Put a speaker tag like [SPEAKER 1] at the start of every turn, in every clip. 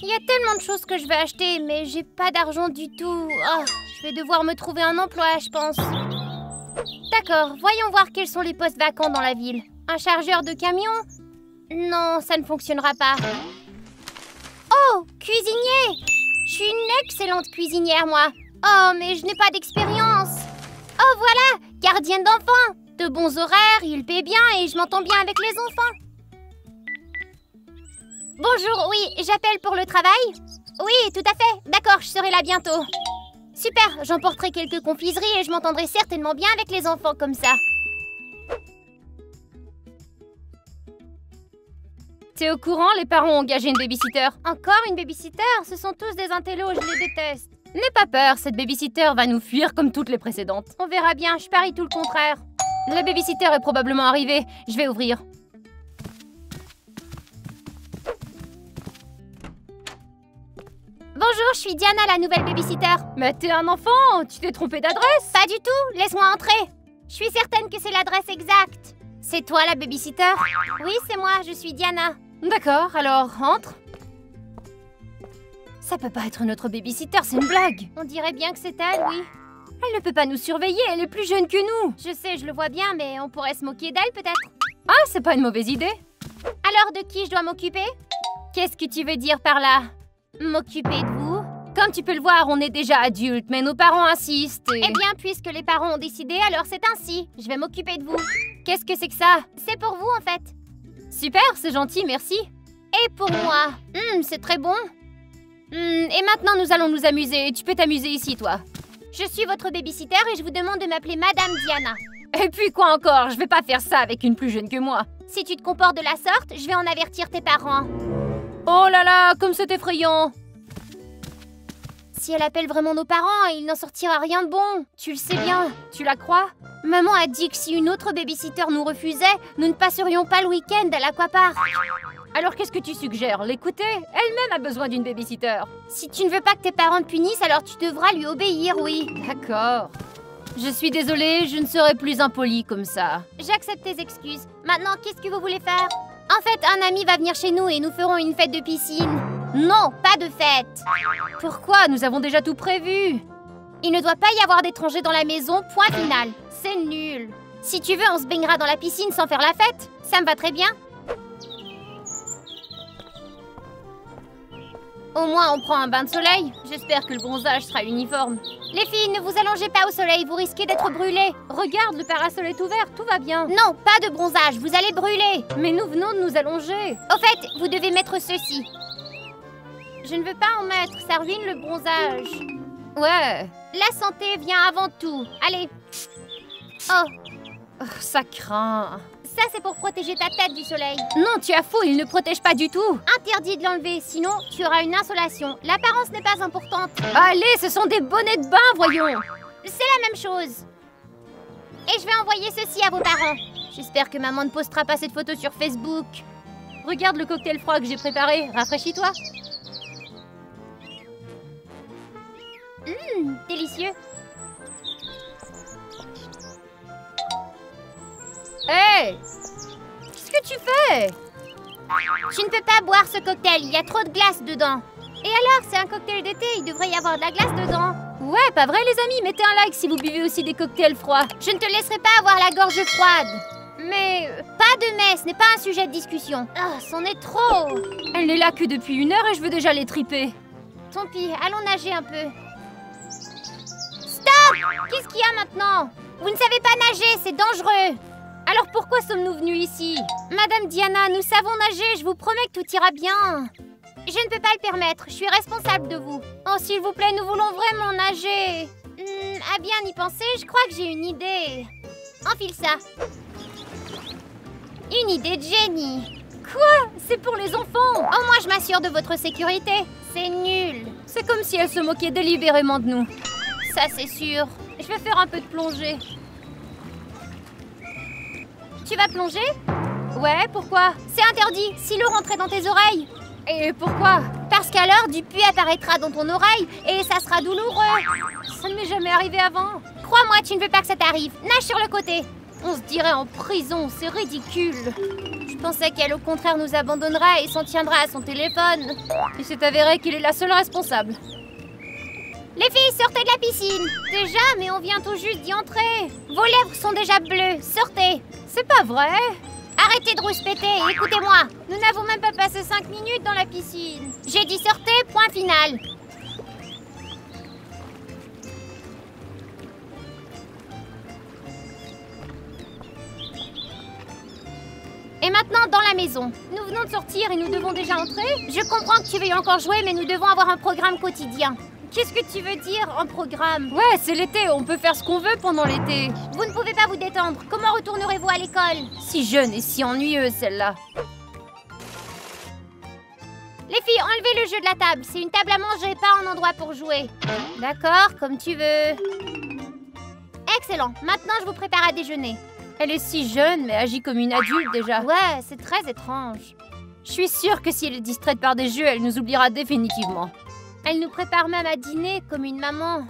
[SPEAKER 1] Il y a tellement de choses que je veux acheter, mais j'ai pas d'argent du tout. Oh, je vais devoir me trouver un emploi, je pense. D'accord, voyons voir quels sont les postes vacants dans la ville. Un chargeur de camion? Non, ça ne fonctionnera pas. Oh, cuisinier! Je suis une excellente cuisinière, moi. Oh, mais je n'ai pas d'expérience. Oh, voilà, gardienne d'enfants. De bons horaires, il paie bien et je m'entends bien avec les enfants. Bonjour, oui, j'appelle pour le travail? Oui, tout à fait. D'accord, je serai là bientôt. Super, j'emporterai quelques confiseries et je m'entendrai certainement bien avec les enfants comme ça.
[SPEAKER 2] T'es au courant, les parents ont engagé une babysitter.
[SPEAKER 1] Encore une babysitter? Ce sont tous des intellos, je les déteste.
[SPEAKER 2] N'aie pas peur, cette babysitter va nous fuir comme toutes les précédentes.
[SPEAKER 1] On verra bien, je parie tout le contraire.
[SPEAKER 2] La babysitter est probablement arrivée. Je vais ouvrir.
[SPEAKER 1] Bonjour, je suis Diana, la nouvelle babysitter.
[SPEAKER 2] Mais t'es un enfant, tu t'es trompé d'adresse.
[SPEAKER 1] Pas du tout, laisse-moi entrer. Je suis certaine que c'est l'adresse exacte. C'est toi la babysitter? Oui, c'est moi, je suis Diana.
[SPEAKER 2] D'accord, alors entre. Ça peut pas être notre babysitter, c'est une blague.
[SPEAKER 1] On dirait bien que c'est elle, oui.
[SPEAKER 2] Elle ne peut pas nous surveiller, elle est plus jeune que nous.
[SPEAKER 1] Je sais, je le vois bien, mais on pourrait se moquer d'elle peut-être.
[SPEAKER 2] Ah, c'est pas une mauvaise idée.
[SPEAKER 1] Alors de qui je dois m'occuper?
[SPEAKER 2] Qu'est-ce que tu veux dire par là?
[SPEAKER 1] M'occuper de vous?
[SPEAKER 2] Comme tu peux le voir, on est déjà adultes, mais nos parents insistent et...
[SPEAKER 1] Eh bien, puisque les parents ont décidé, alors c'est ainsi. Je vais m'occuper de vous.
[SPEAKER 2] Qu'est-ce que c'est que ça?
[SPEAKER 1] C'est pour vous, en fait.
[SPEAKER 2] Super, c'est gentil, merci.
[SPEAKER 1] Et pour moi. C'est très bon.
[SPEAKER 2] Et maintenant, nous allons nous amuser. Tu peux t'amuser ici, toi.
[SPEAKER 1] Je suis votre babysitter et je vous demande de m'appeler Madame Diana.
[SPEAKER 2] Et puis quoi encore? Je vais pas faire ça avec une plus jeune que moi.
[SPEAKER 1] Si tu te comportes de la sorte, je vais en avertir tes parents.
[SPEAKER 2] Oh là là, comme c'est effrayant.
[SPEAKER 1] Si elle appelle vraiment nos parents, il n'en sortira rien de bon. Tu le sais bien.
[SPEAKER 2] Tu la crois?
[SPEAKER 1] Maman a dit que si une autre babysitter nous refusait, nous ne passerions pas le week-end à l'aquapark.
[SPEAKER 2] Alors qu'est-ce que tu suggères? L'écouter? Elle-même a besoin d'une babysitter.
[SPEAKER 1] Si tu ne veux pas que tes parents te punissent, alors tu devras lui obéir, oui.
[SPEAKER 2] D'accord. Je suis désolée, je ne serai plus impolie comme ça.
[SPEAKER 1] J'accepte tes excuses. Maintenant, qu'est-ce que vous voulez faire? En fait, un ami va venir chez nous et nous ferons une fête de piscine. Non, pas de fête.
[SPEAKER 2] Pourquoi? Nous avons déjà tout prévu.
[SPEAKER 1] Il ne doit pas y avoir d'étrangers dans la maison, point final. C'est nul. Si tu veux, on se baignera dans la piscine sans faire la fête. Ça me va très bien.
[SPEAKER 2] Au moins, on prend un bain de soleil. J'espère que le bronzage sera uniforme.
[SPEAKER 1] Les filles, ne vous allongez pas au soleil, vous risquez d'être brûlées.
[SPEAKER 2] Regarde, le parasol est ouvert, tout va bien.
[SPEAKER 1] Non, pas de bronzage, vous allez brûler.
[SPEAKER 2] Mais nous venons de nous allonger.
[SPEAKER 1] Au fait, vous devez mettre ceci. Je ne veux pas en mettre, ça ruine le bronzage.
[SPEAKER 2] Ouais.
[SPEAKER 1] La santé vient avant tout. Allez. Oh,
[SPEAKER 2] ça craint.
[SPEAKER 1] Ça, c'est pour protéger ta tête du soleil.
[SPEAKER 2] Non, tu as faux, il ne protège pas du tout.
[SPEAKER 1] Interdit de l'enlever, sinon tu auras une insolation. L'apparence n'est pas importante.
[SPEAKER 2] Allez, ce sont des bonnets de bain, voyons.
[SPEAKER 1] C'est la même chose. Et je vais envoyer ceci à vos parents. J'espère que maman ne postera pas cette photo sur Facebook.
[SPEAKER 2] Regarde le cocktail froid que j'ai préparé. Rafraîchis-toi.
[SPEAKER 1] Délicieux.
[SPEAKER 2] Hé! Qu'est-ce que tu fais?
[SPEAKER 1] Tu ne peux pas boire ce cocktail, il y a trop de glace dedans. Et alors, c'est un cocktail d'été, il devrait y avoir de la glace dedans.
[SPEAKER 2] Ouais, pas vrai les amis, mettez un like si vous buvez aussi des cocktails froids.
[SPEAKER 1] Je ne te laisserai pas avoir la gorge froide. Mais pas de mais, ce n'est pas un sujet de discussion. Ah, c'en est trop.
[SPEAKER 2] Elle n'est là que depuis 1 heure et je veux déjà les triper.
[SPEAKER 1] Tant pis, allons nager un peu. Stop! Qu'est-ce qu'il y a maintenant? Vous ne savez pas nager, c'est dangereux.
[SPEAKER 2] Alors pourquoi sommes-nous venus ici?
[SPEAKER 1] Madame Diana, nous savons nager, je vous promets que tout ira bien. Je ne peux pas le permettre, je suis responsable de vous. Oh, s'il vous plaît, nous voulons vraiment nager. À bien y penser, je crois que j'ai une idée. Enfile ça. Une idée de génie.
[SPEAKER 2] Quoi? C'est pour les enfants.
[SPEAKER 1] Au moins, je m'assure de votre sécurité. C'est nul.
[SPEAKER 2] C'est comme si elle se moquait délibérément de nous.
[SPEAKER 1] Ça, c'est sûr.
[SPEAKER 2] Je vais faire un peu de plongée.
[SPEAKER 1] Tu vas plonger?
[SPEAKER 2] Ouais, pourquoi?
[SPEAKER 1] C'est interdit, si l'eau rentrait dans tes oreilles.
[SPEAKER 2] Et pourquoi?
[SPEAKER 1] Parce qu'alors, du puits apparaîtra dans ton oreille et ça sera douloureux.
[SPEAKER 2] Ça ne m'est jamais arrivé avant.
[SPEAKER 1] Crois-moi, tu ne veux pas que ça t'arrive. Nage sur le côté.
[SPEAKER 2] On se dirait en prison, c'est ridicule.
[SPEAKER 1] Je pensais qu'elle au contraire nous abandonnerait et s'en tiendrait à son téléphone.
[SPEAKER 2] Il s'est avéré qu'il est la seule responsable.
[SPEAKER 1] Les filles, sortez de la piscine. Déjà, mais on vient tout juste d'y entrer. Vos lèvres sont déjà bleues, sortez.
[SPEAKER 2] C'est pas vrai.
[SPEAKER 1] Arrêtez de rouspéter, écoutez-moi. Nous n'avons même pas passé 5 minutes dans la piscine. J'ai dit sortez, point final. Et maintenant, dans la maison. Nous venons de sortir et nous devons déjà entrer. Je comprends que tu veuilles encore jouer, mais nous devons avoir un programme quotidien. Qu'est-ce que tu veux dire, un programme?
[SPEAKER 2] Ouais, c'est l'été, on peut faire ce qu'on veut pendant l'été.
[SPEAKER 1] Vous ne pouvez pas vous détendre. Comment retournerez-vous à l'école?
[SPEAKER 2] Si jeune et si ennuyeuse, celle-là.
[SPEAKER 1] Les filles, enlevez le jeu de la table. C'est une table à manger, pas un endroit pour jouer. D'accord, comme tu veux. Excellent. Maintenant, je vous prépare à déjeuner.
[SPEAKER 2] Elle est si jeune, mais agit comme une adulte déjà.
[SPEAKER 1] Ouais, c'est très étrange.
[SPEAKER 2] Je suis sûre que si elle est distraite par des jeux, elle nous oubliera définitivement.
[SPEAKER 1] Elle nous prépare même à dîner comme une maman.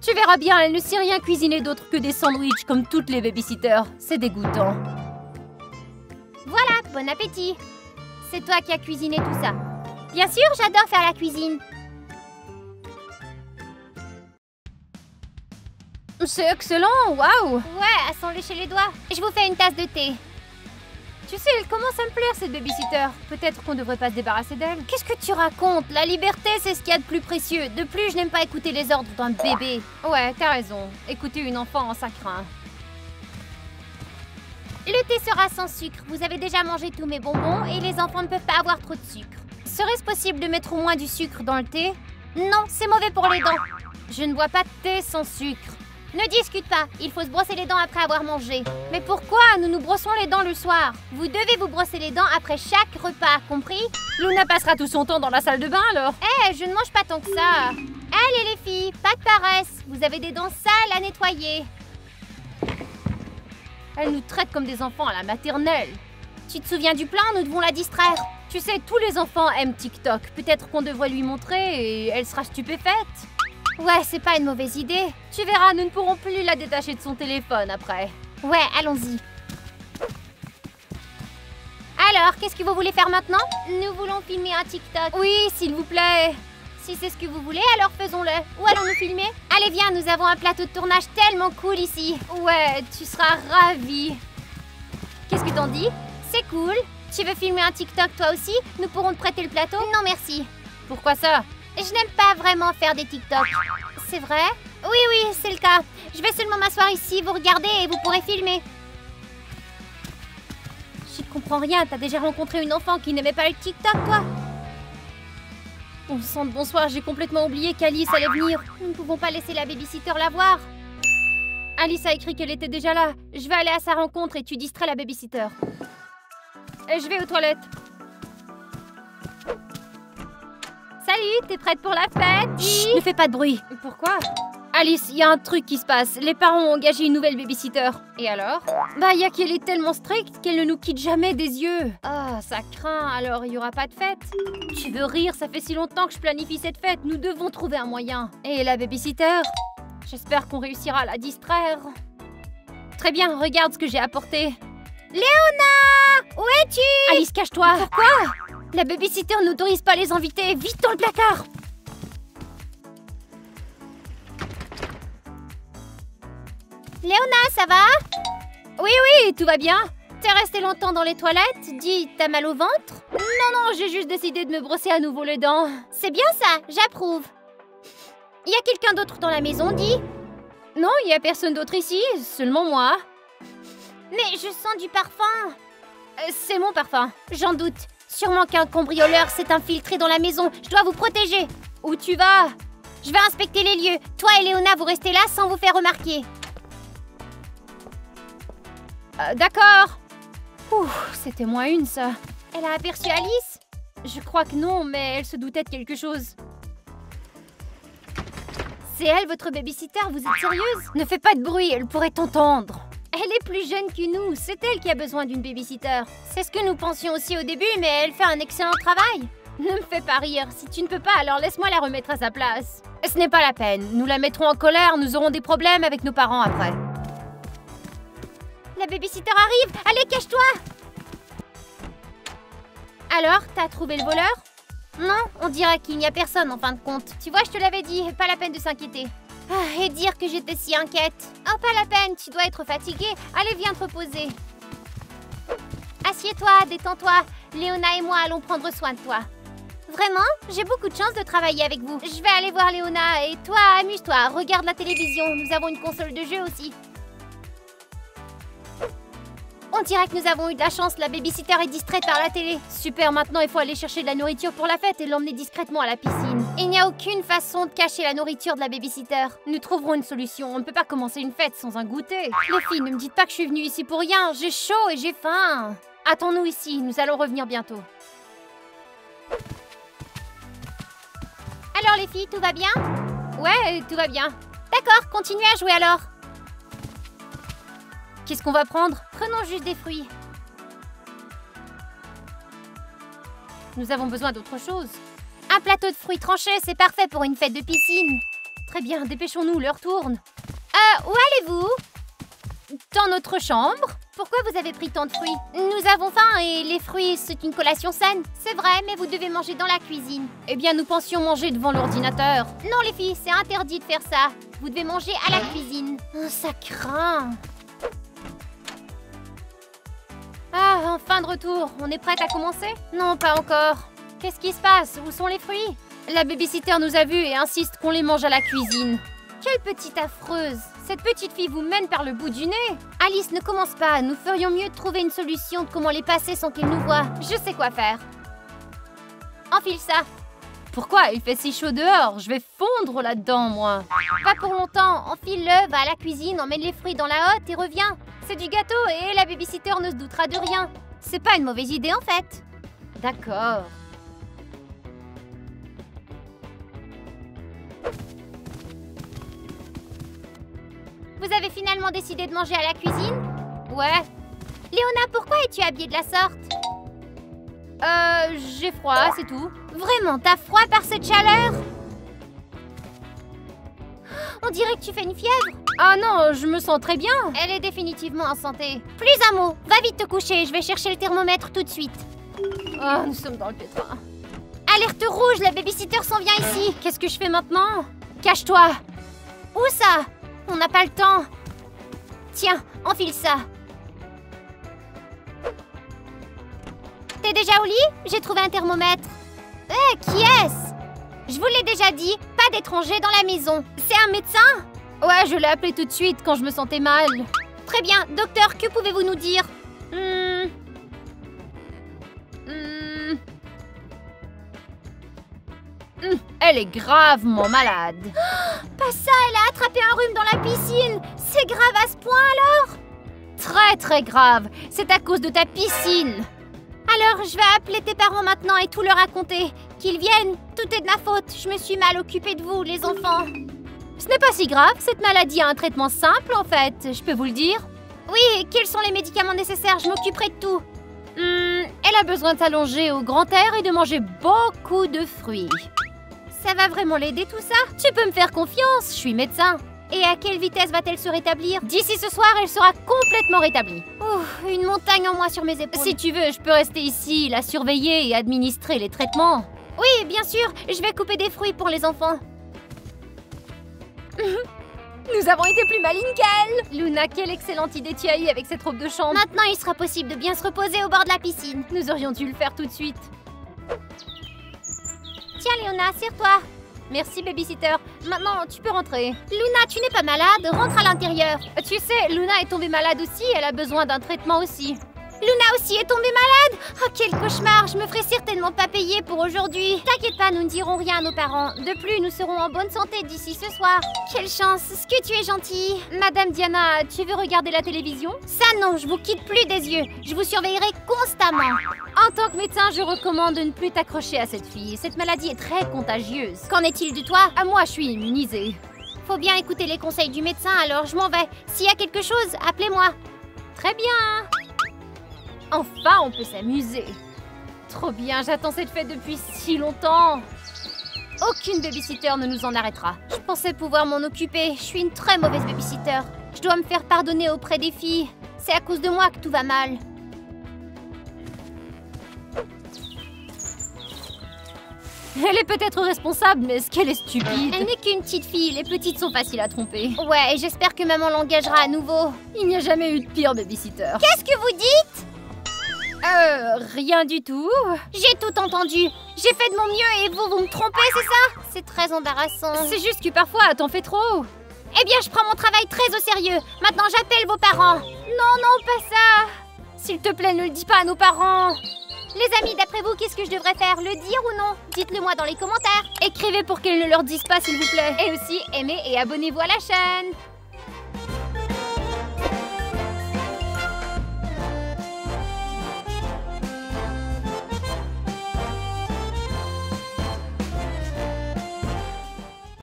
[SPEAKER 2] Tu verras bien, elle ne sait rien cuisiner d'autre que des sandwichs comme toutes les babysitters. C'est dégoûtant.
[SPEAKER 1] Voilà, bon appétit. C'est toi qui as cuisiné tout ça. Bien sûr, j'adore faire la cuisine.
[SPEAKER 2] C'est excellent, waouh!
[SPEAKER 1] Ouais, à s'en lécher les doigts. Je vous fais une tasse de thé.
[SPEAKER 2] Tu sais, elle commence à me plaire, cette babysitter. Peut-être qu'on devrait pas se débarrasser d'elle.
[SPEAKER 1] Qu'est-ce que tu racontes? La liberté, c'est ce qu'il y a de plus précieux. De plus, je n'aime pas écouter les ordres d'un bébé.
[SPEAKER 2] Ouais, t'as raison. Écouter une enfant, ça craint.
[SPEAKER 1] Le thé sera sans sucre. Vous avez déjà mangé tous mes bonbons et les enfants ne peuvent pas avoir trop de sucre. Serait-ce possible de mettre au moins du sucre dans le thé? Non, c'est mauvais pour les dents.
[SPEAKER 2] Je ne bois pas de thé sans sucre.
[SPEAKER 1] Ne discute pas, il faut se brosser les dents après avoir mangé.
[SPEAKER 2] Mais pourquoi? Nous nous brossons les dents le soir.
[SPEAKER 1] Vous devez vous brosser les dents après chaque repas, compris?
[SPEAKER 2] Luna passera tout son temps dans la salle de bain alors.
[SPEAKER 1] Je ne mange pas tant que ça. Allez les filles, pas de paresse. Vous avez des dents sales à nettoyer.
[SPEAKER 2] Elle nous traite comme des enfants à la maternelle.
[SPEAKER 1] Tu te souviens du plan? Nous devons la distraire.
[SPEAKER 2] Tu sais, tous les enfants aiment TikTok. Peut-être qu'on devrait lui montrer et elle sera stupéfaite.
[SPEAKER 1] Ouais, c'est pas une mauvaise idée.
[SPEAKER 2] Tu verras, nous ne pourrons plus la détacher de son téléphone après.
[SPEAKER 1] Ouais, allons-y. Alors, qu'est-ce que vous voulez faire maintenant? Nous voulons filmer un TikTok.
[SPEAKER 2] Oui, s'il vous plaît.
[SPEAKER 1] Si c'est ce que vous voulez, alors faisons-le. Où allons-nous filmer? Allez, viens, nous avons un plateau de tournage tellement cool ici.
[SPEAKER 2] Ouais, tu seras ravie.
[SPEAKER 1] Qu'est-ce que t'en dis? C'est cool. Tu veux filmer un TikTok toi aussi? Nous pourrons te prêter le plateau? Non, merci.
[SPEAKER 2] Pourquoi ça?
[SPEAKER 1] Je n'aime pas vraiment faire des TikTok. C'est vrai? Oui, c'est le cas. Je vais seulement m'asseoir ici, vous regardez et vous pourrez filmer.
[SPEAKER 2] Je ne comprends rien. T'as déjà rencontré une enfant qui n'aimait pas le TikTok, toi? Bon sang de bonsoir, j'ai complètement oublié qu'Alice allait venir.
[SPEAKER 1] Nous ne pouvons pas laisser la babysitter la voir.
[SPEAKER 2] Alice a écrit qu'elle était déjà là. Je vais aller à sa rencontre et tu distrais la babysitter. Et je vais aux toilettes.
[SPEAKER 1] Salut, t'es prête pour la fête?
[SPEAKER 2] Chut, ne fais pas de bruit. Pourquoi? Alice, il y a un truc qui se passe. Les parents ont engagé une nouvelle babysitter.
[SPEAKER 1] Et alors?
[SPEAKER 2] Bah, il y a qu'elle est tellement stricte qu'elle ne nous quitte jamais des yeux. Ah, ça craint. Alors, il y aura pas de fête? Tu veux rire? Ça fait si longtemps que je planifie cette fête. Nous devons trouver un moyen. Et la babysitter? J'espère qu'on réussira à la distraire. Très bien, regarde ce que j'ai apporté.
[SPEAKER 1] Léona! Où es-tu?
[SPEAKER 2] Alice, cache-toi.
[SPEAKER 1] Pourquoi?
[SPEAKER 2] La babysitter n'autorise pas les invités. Vite dans le placard.
[SPEAKER 1] Léona, ça va?
[SPEAKER 2] Oui, tout va bien.
[SPEAKER 1] T'es restée longtemps dans les toilettes? Dis, t'as mal au ventre?
[SPEAKER 2] Non, j'ai juste décidé de me brosser à nouveau les dents.
[SPEAKER 1] C'est bien ça, j'approuve. Y a quelqu'un d'autre dans la maison, dis?
[SPEAKER 2] Non, il y a personne d'autre ici, seulement moi.
[SPEAKER 1] Mais je sens du parfum.
[SPEAKER 2] C'est mon parfum.
[SPEAKER 1] J'en doute. Sûrement qu'un cambrioleur s'est infiltré dans la maison. Je dois vous protéger.
[SPEAKER 2] Où tu vas?
[SPEAKER 1] Je vais inspecter les lieux. Toi et Léona, vous restez là sans vous faire remarquer.
[SPEAKER 2] D'accord. C'était moins une, ça.
[SPEAKER 1] Elle a aperçu Alice?
[SPEAKER 2] Je crois que non, mais elle se doutait de quelque chose. C'est elle, votre babysitter? Vous êtes sérieuse? Ne fais pas de bruit, elle pourrait t'entendre.
[SPEAKER 1] Elle est plus jeune que nous, c'est elle qui a besoin d'une babysitter. C'est ce que nous pensions aussi au début, mais elle fait un excellent travail.
[SPEAKER 2] Ne me fais pas rire, si tu ne peux pas, alors laisse-moi la remettre à sa place. Ce n'est pas la peine, nous la mettrons en colère, nous aurons des problèmes avec nos parents après.
[SPEAKER 1] La babysitter arrive, allez, cache-toi! Alors, t'as trouvé le voleur? Non, on dirait qu'il n'y a personne en fin de compte. Tu vois, je te l'avais dit, pas la peine de s'inquiéter. Et dire que j'étais si inquiète. Oh, pas la peine, tu dois être fatiguée. Allez, viens te reposer. Assieds-toi, détends-toi. Léona et moi allons prendre soin de toi. Vraiment? J'ai beaucoup de chance de travailler avec vous. Je vais aller voir Léona et toi, amuse-toi, regarde la télévision. Nous avons une console de jeu aussi. On dirait que nous avons eu de la chance, la babysitter est distraite par la télé. Super, maintenant il faut aller chercher de la nourriture pour la fête et l'emmener discrètement à la piscine. Il n'y a aucune façon de cacher la nourriture de la babysitter. Nous trouverons une solution, on ne peut pas commencer une fête sans un goûter. Les filles, ne me dites pas que je suis venue ici pour rien, j'ai chaud et j'ai faim. Attends-nous ici, nous allons revenir bientôt. Alors les filles, tout va bien? Ouais, tout va bien. D'accord, continuez à jouer alors. Qu'est-ce qu'on va prendre? Prenons juste des fruits. Nous avons besoin d'autre chose. Un plateau de fruits tranchés, c'est parfait pour une fête de piscine. Très bien, dépêchons-nous, l'heure tourne. Où allez-vous? Dans notre chambre. Pourquoi vous avez pris tant de fruits? Nous avons faim et les fruits, c'est une collation saine. C'est vrai, mais vous devez manger dans la cuisine. Eh bien, nous pensions manger devant l'ordinateur. Non, les filles, c'est interdit de faire ça. Vous devez manger à la cuisine. Oh, ça craint. Ah, enfin de retour. On est prête à commencer? Non, pas encore. Qu'est-ce qui se passe? Où sont les fruits? La babysitter nous a vus et insiste qu'on les mange à la cuisine. Quelle petite affreuse! Cette petite fille vous mène par le bout du nez. Alice, ne commence pas. Nous ferions mieux de trouver une solution de comment les passer sans qu'elle nous voie. Je sais quoi faire. Enfile ça. Pourquoi? Il fait si chaud dehors. Je vais fondre là-dedans, moi. Pas pour longtemps. Enfile-le, va à la cuisine, emmène les fruits dans la hotte et reviens. C'est du gâteau et la babysitter ne se doutera de rien. C'est pas une mauvaise idée en fait. D'accord. Vous avez finalement décidé de manger à la cuisine? Ouais. Léona, pourquoi es-tu habillée de la sorte? J'ai froid, c'est tout. Vraiment, t'as froid par cette chaleur? On dirait que tu fais une fièvre. Ah non, je me sens très bien. Elle est définitivement en santé. Plus un mot, va vite te coucher, je vais chercher le thermomètre tout de suite. Oh, nous sommes dans le pétrin. Alerte rouge, la babysitter s'en vient ici. Qu'est-ce que je fais maintenant? Cache-toi. Où ça? On n'a pas le temps. Tiens, enfile ça. T'es déjà au lit? J'ai trouvé un thermomètre. Qui est-ce? Je vous l'ai déjà dit, pas d'étrangers dans la maison. C'est un médecin? Ouais, je l'ai appelé tout de suite quand je me sentais mal. Très bien, docteur, que pouvez-vous nous dire? Elle est gravement malade. Pas ça, elle a attrapé un rhume dans la piscine. C'est grave à ce point alors? Très très grave, c'est à cause de ta piscine. Alors, je vais appeler tes parents maintenant et tout leur raconter. Qu'ils viennent, tout est de ma faute. Je me suis mal occupée de vous, les enfants. Ce n'est pas si grave, cette maladie a un traitement simple en fait, je peux vous le dire. Oui, quels sont les médicaments nécessaires? Je m'occuperai de tout. Elle a besoin de s'allonger au grand air et de manger beaucoup de fruits. Ça va vraiment l'aider tout ça? Tu peux me faire confiance, je suis médecin. Et à quelle vitesse va-t-elle se rétablir? D'ici ce soir, elle sera complètement rétablie. Ouh, une montagne en moins sur mes épaules. Si tu veux, je peux rester ici, la surveiller et administrer les traitements. Oui, bien sûr, je vais couper des fruits pour les enfants. Nous avons été plus malignes qu'elle. Luna, quelle excellente idée tu as eue avec cette robe de chambre. Maintenant, il sera possible de bien se reposer au bord de la piscine. Nous aurions dû le faire tout de suite. Tiens, Léona, serre-toi. Merci, babysitter. Maintenant, tu peux rentrer. Luna, tu n'es pas malade, rentre à l'intérieur. Tu sais, Luna est tombée malade aussi, elle a besoin d'un traitement aussi. Luna aussi est tombée malade? Oh, quel cauchemar, je me ferai certainement pas payer pour aujourd'hui. T'inquiète pas, nous ne dirons rien à nos parents. De plus, nous serons en bonne santé d'ici ce soir. Quelle chance, est-ce que tu es gentille? Madame Diana, tu veux regarder la télévision? Ça non, je vous quitte plus des yeux. Je vous surveillerai constamment. En tant que médecin, je recommande de ne plus t'accrocher à cette fille. Cette maladie est très contagieuse. Qu'en est-il de toi? À moi, je suis immunisée. Faut bien écouter les conseils du médecin, alors je m'en vais. S'il y a quelque chose, appelez-moi. Très bien. Enfin, on peut s'amuser. Trop bien, j'attends cette fête depuis si longtemps. Aucune babysitter ne nous en arrêtera. Je pensais pouvoir m'en occuper. Je suis une très mauvaise babysitter. Je dois me faire pardonner auprès des filles. C'est à cause de moi que tout va mal.
[SPEAKER 2] Elle est peut-être responsable, mais est-ce qu'elle est stupide?
[SPEAKER 1] Elle n'est qu'une petite fille, les petites sont faciles à tromper.
[SPEAKER 2] tromper.
[SPEAKER 1] Ouais, et j'espère que maman l'engagera à nouveau.
[SPEAKER 2] Il n'y a jamais eu de pire babysitter.
[SPEAKER 1] Qu'est-ce que vous dites?
[SPEAKER 2] Rien du tout.
[SPEAKER 1] J'ai tout entendu. J'ai fait de mon mieux et vous me trompez, c'est ça? C'est très embarrassant.
[SPEAKER 2] C'est juste que parfois, t'en fais trop.
[SPEAKER 1] Eh bien, je prends mon travail très au sérieux. Maintenant, j'appelle vos parents.
[SPEAKER 2] Non, pas ça. S'il te plaît, ne le dis pas à nos parents.
[SPEAKER 1] Les amis, d'après vous, qu'est-ce que je devrais faire? Le dire ou non? Dites-le moi dans les commentaires.
[SPEAKER 2] Écrivez pour qu'elles ne leur disent pas, s'il vous plaît.
[SPEAKER 1] Et aussi, aimez et abonnez-vous à la chaîne.